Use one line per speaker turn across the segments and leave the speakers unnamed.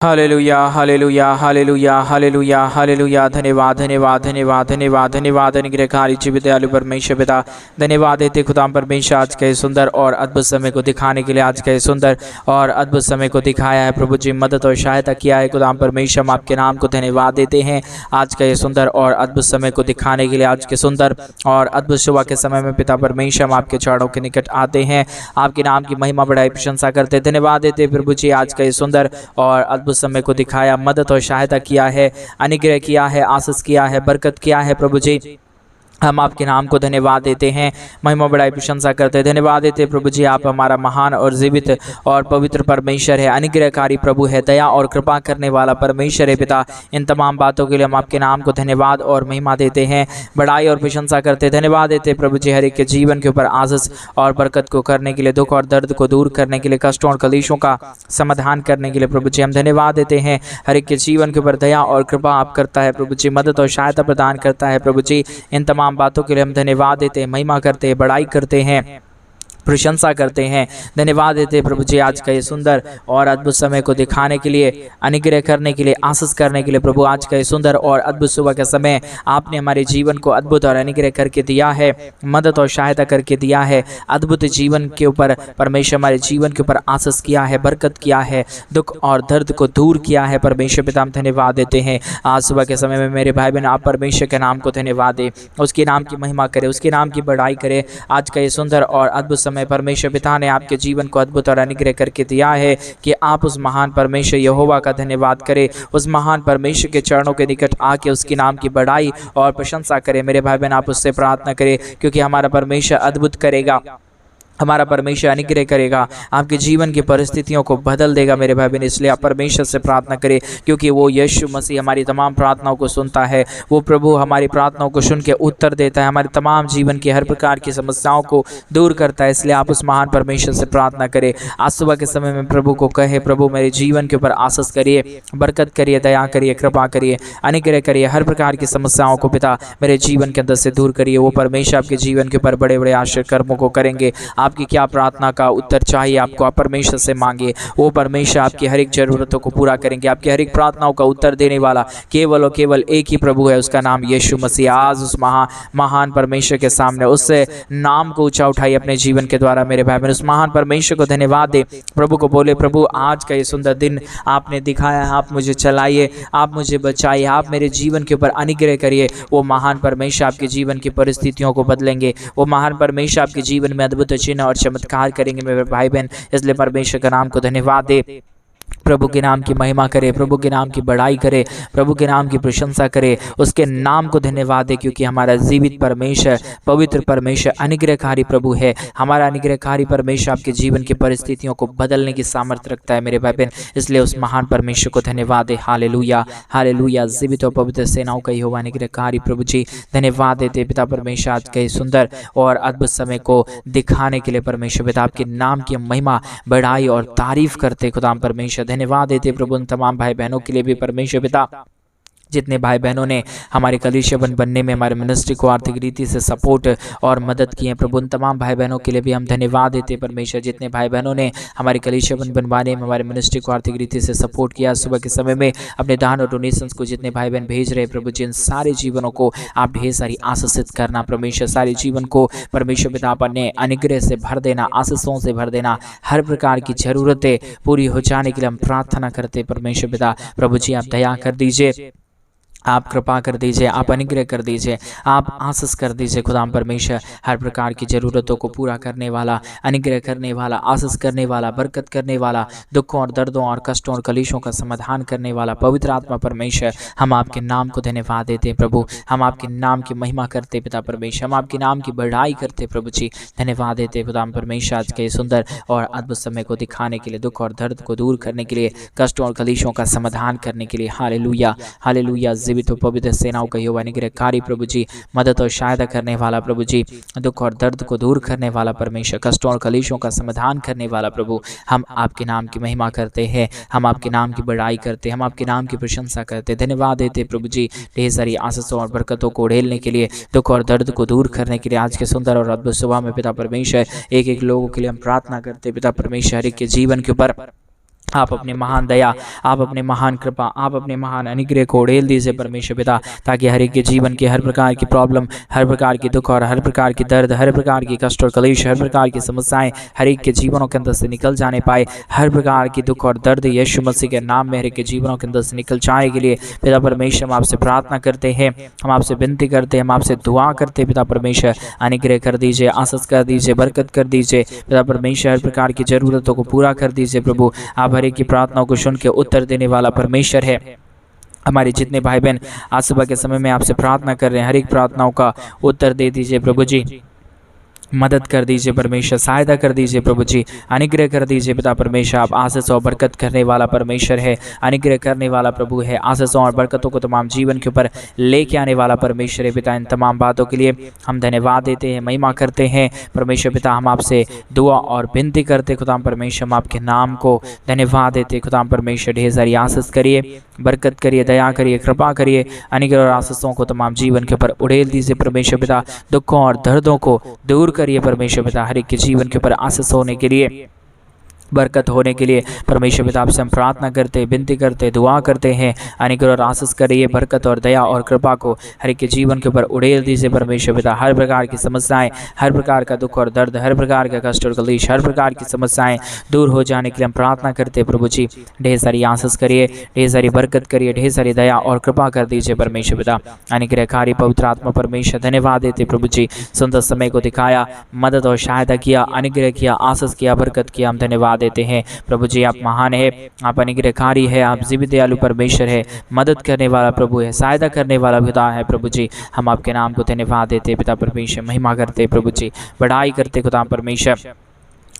Hallelujah hallelujah hallelujah hallelujah hallelujah. धन्यवाद धन्यवाद धन्यवाद धन्यवाद धन्यवाद अनुग्रहकारी जीवित दयालु परमेश्वर पिता, धन्यवाद देते खुदा परमेश्वर आज के सुंदर और अद्भुत समय को दिखाने के लिए। आज के सुंदर और अद्भुत समय को दिखाया है प्रभु जी, मदद और सहायता किया है खुदा परमेश्वर। हम आपके नाम को धन्यवाद देते हैं आज के सुंदर और अद्भुत समय को दिखाने के लिए। आज के सुंदर और अद्भुत सुबह के समय में पिता परमेश्वर हम आपके चरणों के निकट आते हैं, आपके नाम की महिमा बढ़ाई प्रशंसा करते धन्यवाद देते प्रभु जी। आज का ये सुंदर और अद्भुत समय को दिखाया, मदद और सहायता किया है, अनुग्रह किया है, आशीष किया है, बरकत किया है प्रभु जी। हम आपके नाम को धन्यवाद देते हैं, महिमा बड़ाई प्रशंसा करते हैं, धन्यवाद देते हैं प्रभु जी। आप हमारा महान और जीवित और पवित्र परमेश्वर है, अनुग्रहकारी प्रभु है, दया और कृपा करने वाला परमेश्वर है पिता। इन तमाम बातों के लिए हम आपके नाम को धन्यवाद और महिमा देते हैं, बड़ाई और प्रशंसा करते हैं, धन्यवाद देते हैं प्रभु जी। हर एक के जीवन के ऊपर आशीष और बरकत को करने के लिए, दुख और दर्द को दूर करने के लिए, कष्टों और कलेशों का समाधान करने के लिए प्रभु जी हम धन्यवाद देते हैं। हर एक के जीवन के ऊपर दया और कृपा आप करता है प्रभु जी, मदद और सहायता प्रदान करता है प्रभु जी। इन तमाम बातों के लिए हम धन्यवाद देते हैं, महिमा करते हैं, बड़ाई करते हैं, प्रशंसा करते हैं, धन्यवाद देते हैं प्रभु जी। आज का ये सुंदर और अद्भुत समय को दिखाने के लिए, अनुग्रह करने के लिए, आशीष करने के लिए प्रभु। आज का ये सुंदर और अद्भुत सुबह का समय आपने हमारे जीवन को अद्भुत और अनुग्रह करके दिया है, मदद और सहायता करके दिया है। अद्भुत जीवन के ऊपर परमेश्वर हमारे जीवन के ऊपर आशीष किया है, बरकत किया है, दुख और दर्द को दूर किया है परमेश्वर पिता। हम धन्यवाद देते हैं आज सुबह के समय में मेरे भाई बहन, आप परमेश्वर के नाम को धन्यवाद दें, उसके नाम की महिमा करें, उसके नाम की बढ़ाई करें। आज का ये सुंदर और अद्भुत समय परमेश्वर पिता ने आपके जीवन को अद्भुत और अनुग्रह करके दिया है कि आप उस महान परमेश्वर यहोवा का धन्यवाद करें, उस महान परमेश्वर के चरणों के निकट आके उसके नाम की बढ़ाई और प्रशंसा करें। मेरे भाई बहन, आप उससे प्रार्थना करें, क्योंकि हमारा परमेश्वर अद्भुत करेगा, हमारा परमेश्वर अनुग्रह करेगा, आपके जीवन की परिस्थितियों को बदल देगा मेरे भाई बहन। इसलिए आप परमेश्वर से प्रार्थना करें, क्योंकि वो यीशु मसीह हमारी तमाम प्रार्थनाओं को सुनता है। वो प्रभु हमारी प्रार्थनाओं को सुन के उत्तर देता है, हमारे तमाम जीवन की हर प्रकार की समस्याओं को दूर करता है। इसलिए आप उस महान परमेश्वर से प्रार्थना करें। आज सुबह के समय में प्रभु को कहे, प्रभु मेरे जीवन के ऊपर आशीष करिए, बरकत करिए, दया करिए, कृपा करिए, अनुग्रह करिए। हर प्रकार की समस्याओं को पिता मेरे जीवन के अंदर से दूर करिए। वो परमेश्वर आपके जीवन के ऊपर बड़े बड़े आश्चर्य कर्मों को करेंगे। आपकी क्या प्रार्थना का उत्तर चाहिए आपको, आप परमेश्वर से मांगिए, वो परमेश्वर आपकी हर एक जरूरतों को पूरा करेंगे। आपकी हर एक प्रार्थनाओं का उत्तर देने वाला केवल और केवल एक ही प्रभु है, उसका नाम यीशु मसीह। आज उस महान परमेश्वर के सामने उससे नाम को ऊंचा उठाइए अपने जीवन के द्वारा मेरे भाई बहन। उस महान परमेश्वर को धन्यवाद दे, प्रभु को बोले, प्रभु आज का ये सुंदर दिन आपने दिखाया है, आप मुझे चलाइए, आप मुझे बचाइए, आप मेरे जीवन के ऊपर अनुग्रह करिए। वो महान परमेश्वर आपके जीवन की परिस्थितियों को बदलेंगे, वो महान परमेश्वर आपके जीवन में अद्भुत चिन्ह और चमत्कार करेंगे मेरे भाई बहन। इसलिए परमेश्वर का नाम को धन्यवाद दे, प्रभु के नाम की महिमा करे, प्रभु के नाम की बढ़ाई करे, प्रभु के नाम की प्रशंसा करे, उसके नाम को धन्यवाद दे, क्योंकि हमारा जीवित परमेश्वर, पवित्र परमेश्वर, अनुग्रहकारी प्रभु है। हमारा अनुग्रहकारी परमेश्वर आपके जीवन की परिस्थितियों को बदलने की सामर्थ्य रखता है मेरे भाई बहन। इसलिए उस महान परमेश्वर को धन्यवाद दे। Hallelujah hallelujah. जीवित और पवित्र सेनाओं का यहोवा अनुग्रहकारी प्रभु जी धन्यवाद देते पिता परमेश्वर आज के सुंदर और अद्भुत समय को दिखाने के लिए। परमेश्वर पिता आपके नाम की महिमा, बढ़ाई और तारीफ करते खुदा परमेश्वर। धन्यवाद देते प्रभु उन तमाम भाई बहनों के लिए भी परमेश्वर पिता, जितने भाई बहनों ने हमारे कलीसिया बनने में हमारे मिनिस्ट्री को आर्थिक रीति से सपोर्ट और मदद की है, प्रभु उन तमाम भाई बहनों के लिए भी हम धन्यवाद देते परमेश्वर। जितने भाई बहनों ने हमारे कलीसिया बनवाने में हमारे मिनिस्ट्री को आर्थिक रीति से सपोर्ट किया, सुबह के समय में अपने दान और डोनेशंस को जितने भाई बहन भेज रहे प्रभु जी, इन सारे जीवनों को आप ढेर सारी आशीषित करना परमेश्वर। सारे जीवन को परमेश्वर पिता अपने अनुग्रह से भर देना, आशीषों से भर देना, हर प्रकार की जरूरतें पूरी हो जाने के लिए हम प्रार्थना करते परमेश्वर पिता। प्रभु जी आप दया कर दीजिए, आप कृपा कर दीजिए, आप अनुग्रह कर दीजिए, आप आशीष कर दीजिए खुदा परमेश्वर। हर प्रकार की ज़रूरतों को पूरा करने वाला, अनुग्रह करने वाला, आशीष करने वाला, बरकत करने वाला, दुखों और दर्दों और कष्टों और कलेशों का समाधान करने वाला पवित्र आत्मा परमेश्वर, हम आपके नाम को धन्यवाद देते हैं प्रभु। हम आपके नाम की महिमा करते पिता परमेश्वर, हम आपके नाम की बढ़ाई करते प्रभु जी। धन्यवाद देते खुदा परमेश्वर आज के सुंदर और अद्भुत समय को दिखाने के लिए, दुख और दर्द को दूर करने के लिए, कष्टों और कलेशों का समाधान करने के लिए। Hallelujah hallelujah. जीवित और पवित्र सेनाओं का यहोवा अनुग्रहकारी प्रभु जी, मदद और सहायता करने वाला प्रभु जी, दुख और दर्द को दूर करने वाला परमेश्वर, कष्टों और कलेशों का समाधान करने वाला प्रभु, हम आपके नाम की महिमा करते हैं, हम आपके नाम की बढ़ाई करते हैं, हम आपके नाम की प्रशंसा करते हैं। धन्यवाद देते प्रभु जी ढेर सारी आशीषों और बरकतों को उड़ेलने के लिए, दुख और दर्द को दूर करने के लिए। आज के सुंदर और अद्भुत सुबह में पिता परमेश्वर एक एक लोगों के लिए हम प्रार्थना करते पिता परमेश्वर, एक के जीवन के ऊपर आप अपनी महान दया, आप अपने महान कृपा, आप अपने महान अनुग्रह को उड़ेल दीजिए परमेश्वर पिता, ताकि हर एक के जीवन की हर प्रकार की प्रॉब्लम, हर प्रकार की दुख और हर प्रकार की दर्द, हर प्रकार की कष्ट और कलेश, हर प्रकार की समस्याएं हर एक के जीवनों के अंदर से निकल जाने पाए। हर प्रकार की दुख और दर्द यीशु मसीह के नाम में हर एक के जीवनों के अंदर से निकल जाने के लिए पिता परमेश्वर हम आपसे प्रार्थना करते हैं, हम आपसे विनती करते हैं, हम आपसे दुआ करते हैं। पिता परमेश्वर अनुग्रह कर दीजिए, आशीष कर दीजिए, बरकत कर दीजिए। पिता परमेश्वर हर प्रकार की जरूरतों को पूरा कर दीजिए। प्रभु आप हर एक की प्रार्थनाओं को सुन के उत्तर देने वाला परमेश्वर है। हमारे जितने भाई बहन आज सुबह के समय में आपसे प्रार्थना कर रहे हैं, हर एक प्रार्थनाओं का उत्तर दे दीजिए प्रभु जी। मदद कर दीजिए परमेश्वर, सहायता कर दीजिए प्रभु जी, अनुग्रह कर दीजिए पिता परमेश्वर। आप आशीष और बरकत करने वाला परमेश्वर है, अनुग्रह करने वाला प्रभु है, आशीषों और बरकतों को तमाम जीवन के ऊपर लेके आने वाला परमेश्वर है पिता। इन तमाम बातों के लिए हम धन्यवाद देते हैं, महिमा करते हैं परमेश्वर पिता। हम आपसे दुआ और विनती करते खुदाम परमेश्वर, हम आपके नाम को धन्यवाद देते खुदाम परमेश्वर। ढेर सारी आशीष करिए, बरकत करिए, दया करिए, कृपा करिए, अनुग्रह और आशीषों को तमाम जीवन के ऊपर उड़ेल दीजिए परमेश्वर पिता। दुखों और दर्दों को दूर करिए परमेश्वर पिता, हर एक के जीवन के ऊपर आशीष होने के लिए, बरकत होने के लिए परमेश्वर पिता आपसे हम प्रार्थना करते, विनती करते, दुआ करते हैं। अनुग्रह और आशीष करिए, बरकत और दया और कृपा को हर एक के जीवन के ऊपर उड़ेल दीजिए परमेश्वर पिता। हर प्रकार की समस्याएं, हर प्रकार का दुख और दर्द, हर प्रकार का कष्ट और कलेश, हर प्रकार की समस्याएं दूर हो जाने के लिए हम प्रार्थना करते प्रभु जी। ढेर सारी आशीष करिए, ढेर सारी बरकत करिए, ढेर सारी दया और कृपा कर दीजिए परमेश्वर पिता। अनुग्रहकारी पवित्र आत्मा परमेश्वर धन्यवाद देते प्रभु जी। सुंदर समय को दिखाया, मदद और सहायता किया, अनुग्रह किया, आशीष किया, बरकत किया, हम धन्यवाद देते हैं प्रभु जी। आप महान है, आप अनुग्रहकारी है, आप जीवित दयालु परमेश्वर है, मदद करने वाला प्रभु है, सहायता करने वाला पिता है प्रभु जी। हम आपके नाम को धन्यवाद देते पिता परमेश्वर, महिमा करते प्रभु जी, बड़ाई करते खुदा परमेश्वर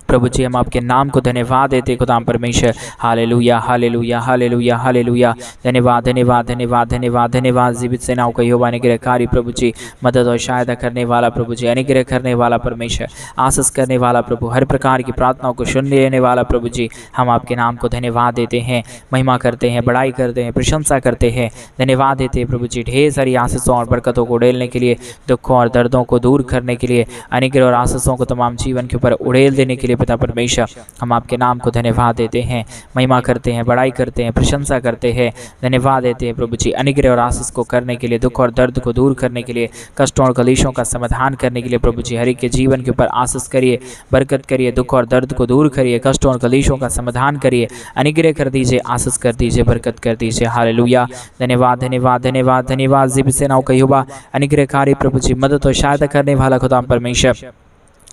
प्रभु जी। हम आपके नाम को धन्यवाद देते खुदा परमेश्वर। Hallelujah, hallelujah, hallelujah, hallelujah. धन्यवाद, धन्यवाद, धन्यवाद, धन्यवाद, धन्यवाद। जीवित सेनाओं का यहोवा अनुग्रहकारी प्रभु जी, मदद और सहायता करने वाला प्रभु जी, अनुग्रह करने वाला परमेश्वर, आशीष करने वाला प्रभु, हर प्रकार की प्रार्थनाओं को सुन लेने वाला प्रभु जी। हम आपके नाम को धन्यवाद देते हैं, महिमा करते हैं, बड़ाई करते हैं, प्रशंसा करते हैं, धन्यवाद देते हैं प्रभु जी। ढेर सारी आशीषों और बरकतों को उड़ेलने के लिए, दुखों और दर्दों को दूर करने के लिए, अनुग्रह और आशीषों को तमाम जीवन के ऊपर उड़ेल देने के लिए पिता परमेश्वर हम आपके नाम को धन्यवाद देते हैं, महिमा करते हैं, बड़ाई करते हैं, प्रशंसा करते हैं, धन्यवाद देते हैं प्रभु जी। अनुग्रह और आशीष को करने के लिए, दुख और दर्द को दूर करने के लिए, कष्टों और कलेशों का समाधान करने के लिए प्रभु जी हर एक के जीवन के ऊपर आशीष करिए, बरकत करिए, दुख और दर्द को दूर करिए, कष्टों और कलेशों का समाधान करिए, अनुग्रह कर दीजिए, आशीष कर दीजिए, बरकत कर दीजिए। हालेलुया, धन्यवाद, धन्यवाद, धन्यवाद, धन्यवाद। जीवित सेनाओं का यहोवा अनुग्रहकारी प्रभु जी, मदद और सहायता करने वाला खुदा परमेश्वर,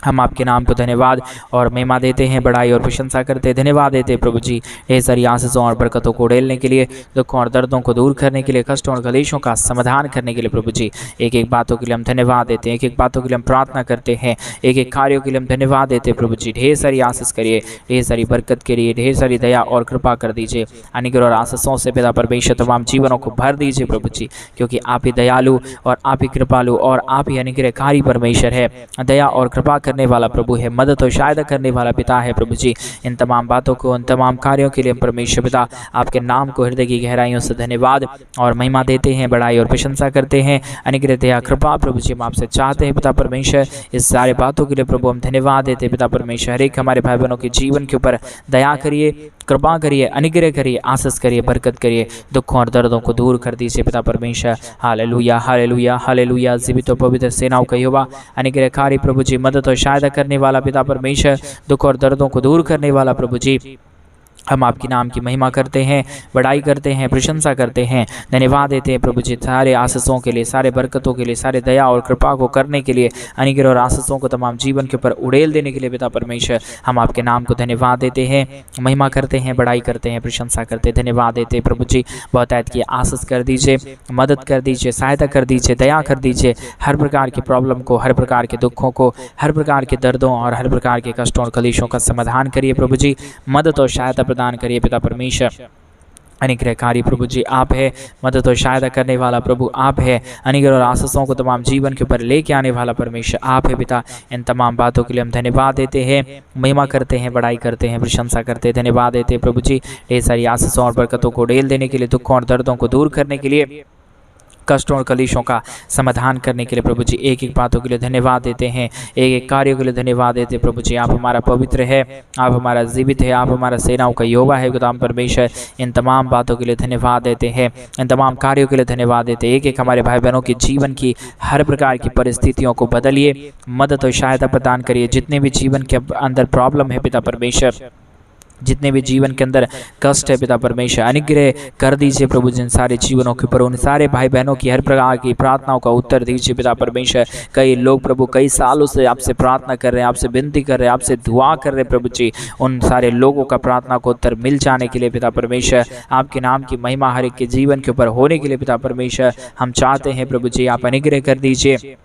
हम आपके नाम को धन्यवाद और महिमा देते हैं, बड़ाई और प्रशंसा करते हैं, धन्यवाद देते हैं प्रभु जी। ढेर सारी आशीषों और बरकतों को उड़ेलने के लिए, दुखों और दर्दों को दूर करने के लिए, कष्टों और कलेशों का समाधान करने के लिए प्रभु जी एक एक बातों के लिए हम धन्यवाद देते हैं, एक एक बातों के लिए हम प्रार्थना करते हैं, एक एक कार्यों के लिए हम धन्यवाद देते हैं प्रभु जी। ढेर सारी आशीष करिए, ढेर सारी बरकत करिए, ढेर सारी दया और कृपा कर दीजिए। अनुग्रह और आशीषों से पिता परमेश्वर तमाम जीवनों को भर दीजिए प्रभु जी, क्योंकि आप ही दयालु और आप ही कृपालु और आप ही अनुग्रहकारी परमेश्वर है, दया और कृपा करने वाला प्रभु है, मदद और सहायता करने वाला पिता है प्रभु जी। इन तमाम बातों को, इन तमाम कार्यों के लिए परमेश्वर पिता आपके नाम को हृदय की गहराइयों से धन्यवाद और महिमा देते हैं, बड़ाई और प्रशंसा करते हैं। अनुग्रह दया कृपा प्रभु जी हम आपसे चाहते हैं पिता परमेश्वर, इस सारे बातों के लिए प्रभु हम धन्यवाद देते हैं पिता परमेश्वर। हर एक हमारे भाई बहनों के जीवन के ऊपर दया करिए, कृपा करिए, अनुग्रह करिए, आशीष करिए, बरकत करिए, दुखों और दर्दों को दूर कर दीजिए पिता परमेश्वर। Hallelujah, hallelujah, hallelujah. जीवित और पवित्र सेनाओं का यहोवा अनुग्रहकारी प्रभु जी, मदद और सहायता करने वाला पिता परमेश्वर, दुख और दर्दों को दूर करने वाला प्रभु जी, हम आपके नाम की महिमा करते हैं, बड़ाई करते हैं, प्रशंसा करते हैं, धन्यवाद देते हैं प्रभु जी सारे आशीषों के लिए, सारे बरकतों के लिए, सारे दया और कृपा को करने के लिए, अनुग्रह और आशीषों को तमाम जीवन के ऊपर उड़ेल देने के लिए पिता परमेश्वर हम आपके नाम को धन्यवाद देते हैं, महिमा करते हैं, बड़ाई करते हैं, प्रशंसा करते हैं, धन्यवाद देते हैं प्रभु जी। बहुत ऐत की आशीष कर दीजिए, मदद कर दीजिए, सहायता कर दीजिए, दया कर दीजिए, हर प्रकार की प्रॉब्लम को, हर प्रकार के दुखों को, हर प्रकार के दर्दों और हर प्रकार के कष्टों और कलेशों का समाधान करिए प्रभु जी, मदद और सहायता प्रदान करिए पिता परमेश्वर। अनुग्रहकारी प्रभु जी आप है, मदद और सहायता करने वाला प्रभु आप है, अनुग्रह और आशीषों को तमाम जीवन के ऊपर लेके आने वाला परमेश्वर आप है पिता। इन तमाम बातों के लिए हम धन्यवाद देते हैं, महिमा करते हैं, बड़ाई करते हैं, प्रशंसा करते हैं, धन्यवाद देते हैं प्रभु जी। ढेर सारी आशीषों और बरकतों को उड़ेल देने के लिए, दुखों और दर्दों को दूर करने के लिए, कष्टों और कलेशों का समाधान करने के लिए प्रभु जी एक एक बातों के लिए धन्यवाद देते हैं, एक एक कार्यों के लिए धन्यवाद देते हैं प्रभु जी। आप हमारा पवित्र है, आप हमारा जीवित है, आप हमारा सेनाओं का यहोवा है खुदाम परमेश्वर। इन तमाम बातों के लिए धन्यवाद देते हैं, इन तमाम कार्यों के लिए धन्यवाद देते हैं। एक एक हमारे भाई बहनों के जीवन की हर प्रकार की परिस्थितियों को बदलिए, मदद और सहायता प्रदान करिए। जितने भी जीवन के अंदर प्रॉब्लम है पिता परमेश्वर, जितने भी जीवन के अंदर कष्ट है पिता परमेश्वर, अनुग्रह कर दीजिए प्रभु जिन सारे जीवनों के ऊपर। उन सारे भाई बहनों की हर प्रकार की प्रार्थनाओं का उत्तर दीजिए पिता परमेश्वर। कई लोग प्रभु कई सालों से आपसे प्रार्थना कर रहे हैं, आपसे विनती कर रहे हैं, आपसे दुआ कर रहे हैं प्रभु जी। उन सारे लोगों का प्रार्थना को उत्तर मिल जाने के लिए पिता परमेश्वर, आपके नाम की महिमा हर एक के जीवन के ऊपर होने के लिए पिता परमेश्वर हम चाहते हैं प्रभु जी। आप अनुग्रह कर दीजिए,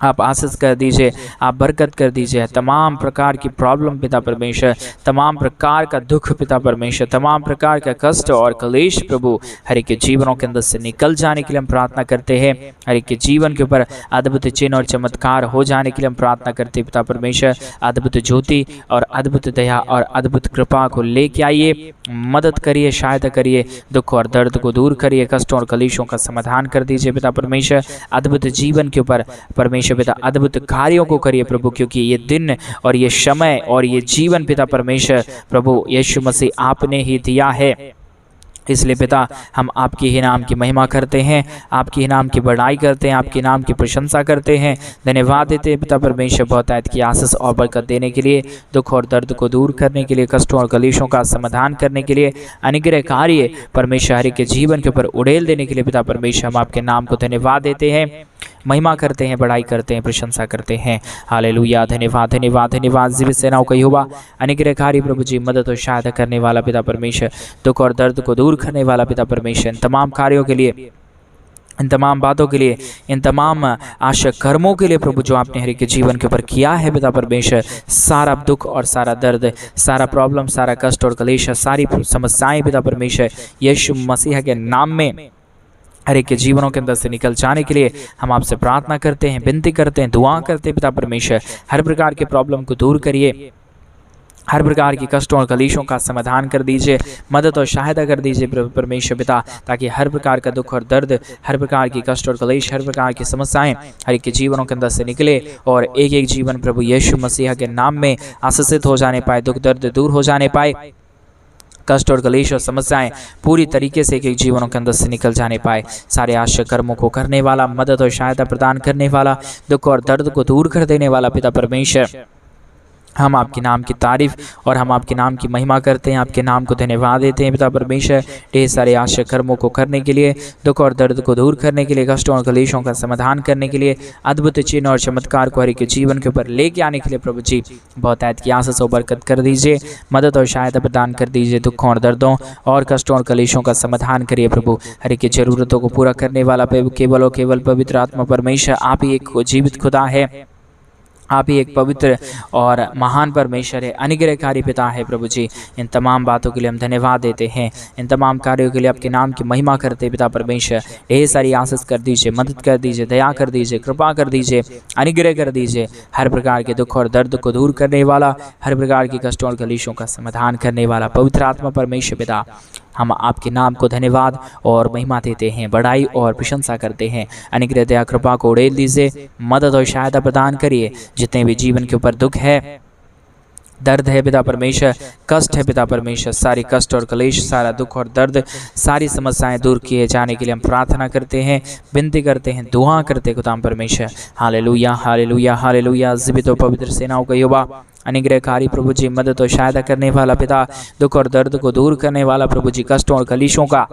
आप आशीष कर दीजिए, आप बरकत कर दीजिए। तमाम प्रकार की प्रॉब्लम पिता परमेश्वर, तमाम प्रकार का दुख पिता परमेश्वर, तमाम प्रकार का कष्ट और क्लेश प्रभु हर एक के जीवनों के अंदर से निकल जाने के लिए हम प्रार्थना करते हैं। हर एक के जीवन के ऊपर अद्भुत चिन्ह और चमत्कार हो जाने के लिए हम प्रार्थना करते हैं पिता परमेश्वर। अद्भुत ज्योति और अद्भुत दया और अद्भुत कृपा को लेके आइए, मदद करिए, सहायता करिए, दुख और दर्द को दूर करिए, कष्टों और क्लेशों का समाधान कर दीजिए पिता परमेश्वर। अद्भुत जीवन के ऊपर परमेश्वर पिता अद्भुत कार्यों को करिए प्रभु, क्योंकि ये दिन और ये समय और ये जीवन पिता परमेश्वर प्रभु यीशु मसीह आपने ही दिया है। इसलिए पिता हम आपके ही नाम की महिमा करते हैं, आपके ही नाम की बड़ाई करते हैं, आपके नाम की प्रशंसा करते हैं, धन्यवाद देते हैं पिता परमेश्वर बहुतायत की आशीष और बरकत देने के लिए, दुख और दर्द को दूर करने के लिए, कष्टों और कलेशों का समाधान करने के लिए, अनुग्रह कार्य परमेश्वर हरि के जीवन के ऊपर उड़ेल देने के लिए पिता परमेश्वर हम आपके नाम को धन्यवाद देते हैं, महिमा करते हैं, बड़ाई करते हैं, प्रशंसा करते हैं। हालेलुया, धन्यवाद धन्यवाद धन्यवाद। जीवित सेनाओं का यहोवा, अनुग्रहकारी प्रभु जी, मदद और सहायता करने वाला पिता परमेश्वर, दुख और दर्द को दूर करने वाला पिता परमेश्वर, इन तमाम कार्यों के लिए, इन तमाम बातों के लिए, इन तमाम आशा कर्मों के लिए प्रभु जो आपने हर एक के जीवन के ऊपर किया है पिता परमेश्वर, सारा दुख और सारा दर्द, सारा प्रॉब्लम, सारा कष्ट और क्लेश, सारी समस्याएं पिता परमेश्वर यीशु मसीह के नाम में हर एक के जीवनों के अंदर से निकल जाने के लिए हम आपसे प्रार्थना करते हैं, विनती करते हैं, दुआ करते हैं पिता परमेश्वर। हर प्रकार के प्रॉब्लम को दूर करिए, हर प्रकार की कष्टों और कलेशों का समाधान कर दीजिए, मदद और सहायता कर दीजिए परमेश्वर पिता, ताकि हर प्रकार का दुख और दर्द, हर प्रकार की कष्ट और कलेश, हर प्रकार की समस्याएं हर एक के जीवनों के अंदर से निकले और एक एक जीवन प्रभु यीशु मसीह के नाम में आशीषित हो जाने पाए, दुख दर्द दूर हो जाने पाए, कष्ट और कलेश और समस्याएं पूरी तरीके से एक एक जीवनों के अंदर से निकल जाने पाए। सारे आश्चर्य कर्मों को करने वाला, मदद और सहायता प्रदान करने वाला, दुख और दर्द को दूर कर देने वाला पिता परमेश्वर, हम आपके नाम की तारीफ और हम आपके नाम की महिमा करते हैं, आपके नाम को धन्यवाद देते हैं पिता परमेश्वर। ढेर सारे आश्चर्य कर्मों को करने के लिए, दुख और दर्द को दूर करने के लिए, कष्टों और कलेशों का समाधान करने के लिए, अद्भुत चिन्ह और चमत्कार को हर एक के जीवन के ऊपर लेके आने के लिए प्रभु जी बहुतायत की आशीष और बरकत कर दीजिए, मदद और सहायता प्रदान कर दीजिए। दुखों और दर्दों और कष्टों और कलेशों का समाधान करिए प्रभु। हर एक की जरूरतों को पूरा करने वाला केवल और केवल पवित्र आत्मा परमेश्वर आप ही एक जीवित खुदा है, आप ही एक पवित्र और महान परमेश्वर है, अनुग्रहकारी पिता है प्रभु जी। इन तमाम बातों के लिए हम धन्यवाद देते हैं, इन तमाम कार्यों के लिए आपके नाम की महिमा करते हैं पिता परमेश्वर। ढेर सारी आशीष कर दीजिए, मदद कर दीजिए, दया कर दीजिए, कृपा कर दीजिए, अनुग्रह कर दीजिए। हर प्रकार के दुख और दर्द को दूर करने वाला, हर प्रकार की कष्टों और कलेशों का समाधान करने वाला पवित्र आत्मा परमेश्वर पिता, हम आपके नाम को धन्यवाद और महिमा देते हैं, बड़ाई और प्रशंसा करते हैं। अनुग्रह दया कृपा को उड़ेल दीजिए, मदद और सहायता प्रदान करिए। जितने भी जीवन के ऊपर दुख है, दर्द है पिता परमेश्वर, कष्ट है पिता परमेश्वर, सारी कष्ट और क्लेश, सारा दुख और दर्द, सारी समस्याएं दूर किए जाने के लिए हम प्रार्थना करते हैं, विनती करते हैं, दुआ करते हैं खुदाम परमेश्वर। Hallelujah hallelujah hallelujah. जीवित और पवित्र सेनाओं का यहोवा, अनुग्रहकारी प्रभु जी, मदद और सहायता करने वाला पिता, दुख और दर्द को दूर करने वाला प्रभु जी, कष्टों और कलेशों का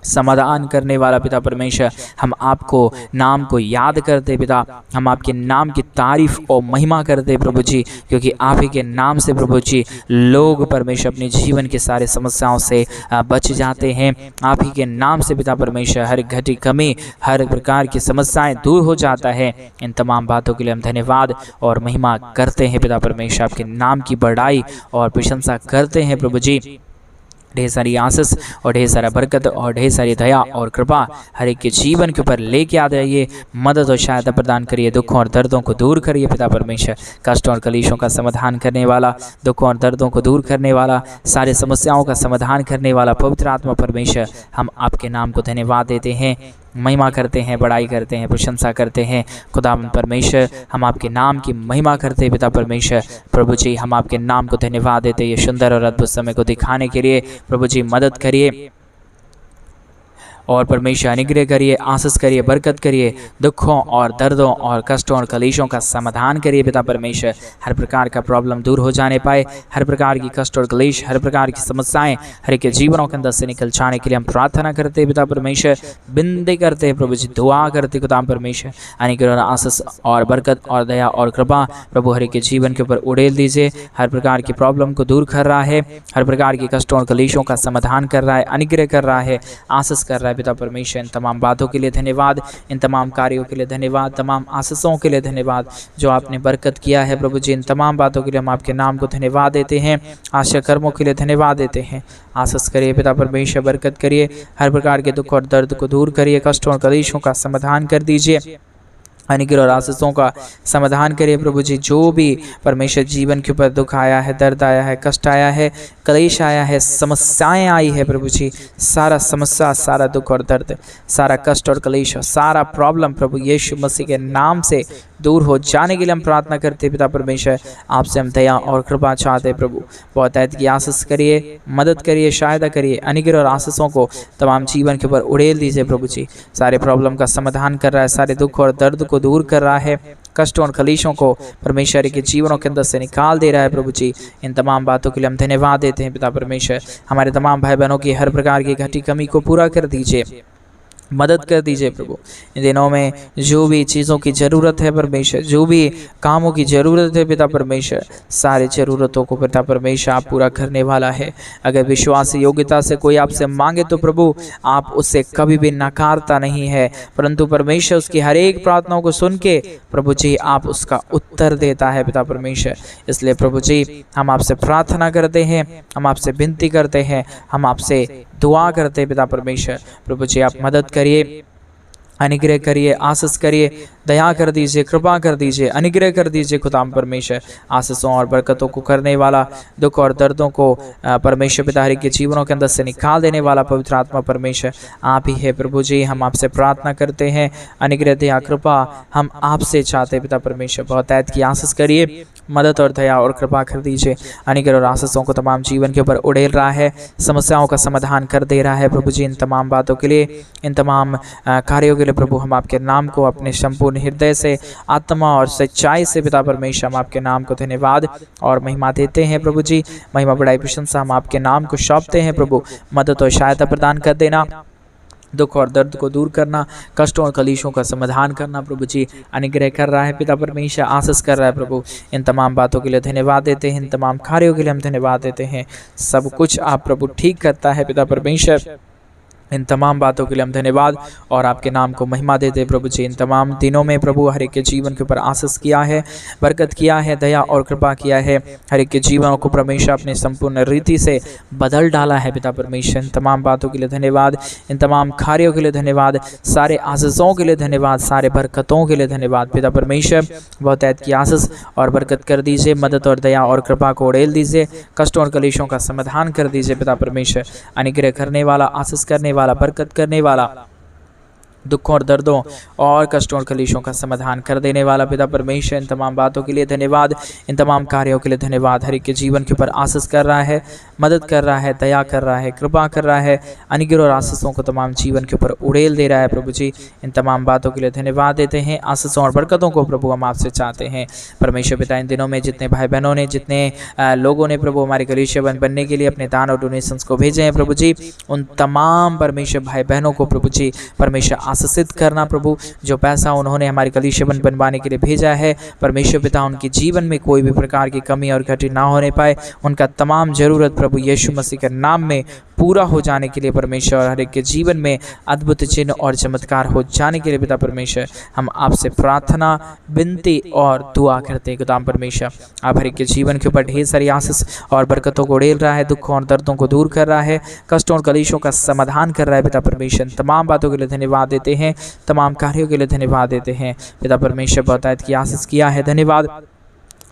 समाधान करने वाला पिता परमेश्वर, हम आपको नाम को याद करते पिता, हम आपके नाम की तारीफ और महिमा करते प्रभु जी, क्योंकि आप ही के नाम से प्रभु जी लोग परमेश्वर अपने जीवन के सारे समस्याओं से बच जाते हैं। आप ही के नाम से पिता परमेश्वर हर घटी कमी, हर प्रकार की समस्याएं दूर हो जाता है। इन तमाम बातों के लिए हम धन्यवाद और महिमा करते हैं पिता परमेश्वर, आपके नाम की बड़ाई और प्रशंसा करते हैं प्रभु जी। ढेर सारी आशीष और ढेर सारा बरकत और ढेर सारी दया और कृपा हर एक के जीवन के ऊपर लेके आ जाइए, मदद और सहायता प्रदान करिए, दुखों और दर्दों को दूर करिए पिता परमेश्वर। कष्टों और कलेशों का समाधान करने वाला, दुखों और दर्दों को दूर करने वाला, सारे समस्याओं का समाधान करने वाला पवित्र आत्मा परमेश्वर, हम आपके नाम को धन्यवाद देते हैं, महिमा करते हैं, बड़ाई करते हैं, प्रशंसा करते हैं। खुदा परमेश्वर, हम आपके नाम की महिमा करते हैं पिता परमेश्वर। प्रभु जी, हम आपके नाम को धन्यवाद देते हैं ये सुंदर और अद्भुत समय को दिखाने के लिए। प्रभु जी मदद करिए और परमेश्वर अनुग्रह करिए, आशीष करिए, बरकत करिए। दुखों और दर्दों और कष्टों और कलेशों का समाधान करिए पिता परमेश्वर। हर प्रकार का प्रॉब्लम दूर हो जाने पाए, हर प्रकार की कष्ट और क्लेश, हर प्रकार की समस्याएं हर एक के जीवनों के अंदर से निकल जाने के लिए हम प्रार्थना करते हैं पिता परमेश्वर। बिंदी करते हैं प्रभु जी, दुआ करते खुदा परमेश्वर। अनुग्रह और आशीष और बरकत और दया और कृपा प्रभु हर एक के जीवन के ऊपर उड़ेल दीजिए। हर प्रकार की प्रॉब्लम को दूर कर रहा है, हर प्रकार की कष्टों और कलेशों का समाधान कर रहा है, अनुग्रह कर रहा है, आशीष कर रहा है पिता परमेश्वर। इन तमाम बातों के लिए धन्यवाद, इन तमाम कार्यों के लिए धन्यवाद, तमाम आशीषों के लिए धन्यवाद जो आपने बरकत किया है प्रभु जी। इन तमाम बातों के लिए हम आपके नाम को धन्यवाद देते हैं। आशा कर्मों के लिए धन्यवाद देते हैं। आशीष करिए पिता परमेश्वर, बरकत करिए, हर प्रकार के दुख और दर्द को दूर करिए, कष्टों और कलेशों का समाधान कर दीजिए, अनुग्रह और आशीषों का समाधान करिए प्रभु जी। जो भी परमेश्वर जीवन के ऊपर दुख आया है, दर्द आया है, कष्ट आया है, कलेश आया है, समस्याएं आई है प्रभु जी, सारा समस्या, सारा दुख और दर्द, सारा कष्ट और कलेश, सारा प्रॉब्लम प्रभु यीशु मसीह के नाम से दूर हो जाने के लिए हम प्रार्थना करते पिता परमेश्वर। आपसे हम दया और कृपा चाहते प्रभु। बहुत ऐत की आशीष करिए, मदद करिए, सहायता करिए, अनुग्रह और आशीषों को तमाम जीवन के ऊपर उड़ेल दीजिए प्रभु जी। सारे प्रॉब्लम का समाधान कर रहा है, सारे दुख और दर्द को दूर कर रहा है, कष्टों और कलेशों को परमेश्वर के जीवनों के अंदर से निकाल दे रहा है प्रभु जी। इन तमाम बातों के लिए हम धन्यवाद देते हैं पिता परमेश्वर। हमारे तमाम भाई बहनों की हर प्रकार की घटी कमी को पूरा कर दीजिए, मदद कर दीजिए प्रभु। इन दिनों में जो भी चीज़ों की ज़रूरत है परमेश्वर, जो भी कामों की ज़रूरत है पिता परमेश्वर, सारी ज़रूरतों को पिता परमेश्वर आप पूरा करने वाला है। अगर विश्वास योग्यता से कोई आपसे मांगे तो प्रभु आप उससे कभी भी नकारता नहीं है, परंतु परमेश्वर उसकी हर एक प्रार्थनाओं को सुन के प्रभु जी आप उसका उत्तर देता है पिता परमेश्वर। इसलिए प्रभु जी हम आपसे प्रार्थना करते हैं, हम आपसे विनती करते हैं, हम आपसे दुआ करते हैं पिता परमेश्वर। प्रभु जी आप मदद करिए, अनुग्रह करिए, आशीष करिए, दया कर दीजिए, कृपा कर दीजिए, अनुग्रह कर दीजिए खुदाम परमेश्वर। आशीषों और बरकतों को करने वाला, दुख और दर्दों को परमेश्वर पिता हरि के जीवनों के अंदर से निकाल देने वाला पवित्र आत्मा परमेश्वर आप ही है प्रभु जी। हम आपसे प्रार्थना करते हैं, अनुग्रह दया कृपा हम आपसे चाहते हैं पिता परमेश्वर। बहुत ऐत की आशीष करिए, मदद और दया और कृपा कर दीजिए। अनुग्रह और आशीषों को तमाम जीवन के ऊपर उड़ेल रहा है, समस्याओं का समाधान कर दे रहा है प्रभु जी। इन तमाम बातों के लिए, इन तमाम कार्यों के लिए प्रभु हम आपके नाम को अपने संपूर्ण हृदय से, आत्मा और सच्चाई से पिता परमेश्वर हम आपके नाम को धन्यवाद और महिमा देते हैं प्रभु जी। महिमा बड़ाई प्रशंसा हम आपके नाम को सौंपते हैं प्रभु। मदद और सहायता प्रदान कर देना, दुख और दर्द को दूर करना, कष्टों और कलेशों का समाधान करना प्रभु जी अनुग्रह कर रहा है पिता परमेश्वर, आशीष कर रहा है प्रभु। इन तमाम बातों के लिए धन्यवाद देते हैं, इन तमाम कार्यों के लिए हम धन्यवाद देते हैं। सब कुछ आप प्रभु ठीक करता है पिता परमेश्वर। इन तमाम बातों के लिए हम धन्यवाद और आपके नाम को महिमा देते हैं प्रभु जी। इन तमाम दिनों में प्रभु हर एक के जीवन के ऊपर आशीष किया है, बरकत किया है, दया और कृपा किया है। हर एक के जीवनों को परमेश्वर अपने संपूर्ण रीति से बदल डाला है पिता परमेश्वर। इन तमाम बातों के लिए धन्यवाद, इन तमाम कार्यों के लिए धन्यवाद, सारे आशीषों के लिए धन्यवाद, सारे बरकतों के लिए धन्यवाद पिता परमेश्वर। बहुत ऐत की आशीष और बरकत कर दीजिए, मदद और दया और कृपा को उड़ेल दीजिए, कष्टों और कलेशों का समाधान कर दीजिए पिता परमेश्वर। अनुग्रह करने वाला, आशीष करने वाला, बरकत करने वाला, दुखों और दर्दों और कष्टों और कलेशों का समाधान कर देने वाला पिता परमेश्वर। इन तमाम बातों के लिए धन्यवाद, इन तमाम कार्यों के लिए धन्यवाद। हर एक के जीवन के ऊपर आशीष कर रहा है, मदद कर रहा है, दया कर रहा है, कृपा कर रहा है, अनुग्रह और आशीषों को तमाम जीवन के ऊपर उड़ेल दे रहा है प्रभु जी। इन तमाम बातों के लिए धन्यवाद देते हैं। आशीषों और बरकतों को प्रभु हम आपसे चाहते हैं परमेश्वर पिता। इन दिनों में जितने भाई बहनों ने, जितने लोगों ने प्रभु हमारे कलीसिया बनने के लिए अपने दान और डोनेशंस को भेजे हैं प्रभु जी, उन तमाम परमेश्वर भाई बहनों को प्रभु जी परमेश्वर आशीषित करना प्रभु। जो पैसा उन्होंने हमारे कलीसिया बनवाने के लिए भेजा है परमेश्वर पिता, उनके जीवन में कोई भी प्रकार की कमी और घटी ना होने पाए, उनका तमाम जरूरत प्रभु यीशु मसीह के नाम में पूरा हो जाने के लिए परमेश्वर, और हर एक के जीवन में अद्भुत चिन्ह और चमत्कार हो जाने के लिए पिता परमेश्वर हम आपसे प्रार्थना, विनती और दुआ करते हैं। खुदा परमेश्वर आप हर एक के जीवन के ऊपर ढेर सारी आशीष और बरकतों को उड़ेल रहा है, दुखों और दर्दों को दूर कर रहा है, कष्टों और कलेशों का समाधान कर रहा है पिता परमेश्वर। तमाम बातों के लिए धन्यवाद देते हैं, तमाम कार्यों के लिए धन्यवाद देते हैं पिता परमेश्वर। बहुत की आशीष किया है, धन्यवाद।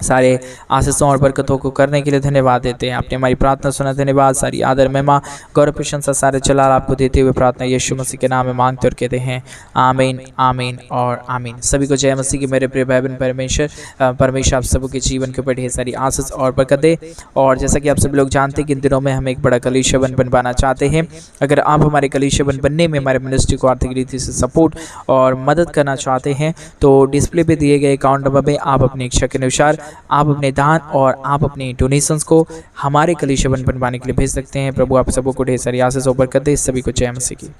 सारे आशीषों और बरकतों को करने के लिए धन्यवाद देते हैं। आपने हमारी प्रार्थना सुना, धन्यवाद। सारी आदर महिमा गौरव प्रशंसा सारे जलाल आपको देते हुए प्रार्थना यीशु मसीह के नाम में मांगते और कहते हैं आमीन, आमीन और आमीन। सभी को जय मसीह की मेरे प्रिय भाई बहन। परमेश्वर आप सबों के जीवन के ऊपर ढेर सारी आशीष और बरकत दे। और जैसा कि आप सभी लोग जानते हैं कि इन दिनों में हम एक बड़ा कलीसिया बनवाना चाहते हैं। अगर आप हमारे कलीसिया बनने में हमारे मिनिस्ट्री को आर्थिक रीति से सपोर्ट और मदद करना चाहते हैं तो डिस्प्ले पे दिए गए अकाउंट नंबर में आप अपनी इच्छा के अनुसार आप अपने दान और आप अपनी डोनेशंस को हमारे कलीसिया बनवाने के लिए भेज सकते हैं। प्रभु आप सबों को ढेर सारी आशीष और बरकत दे। सभी को जय मसीह की।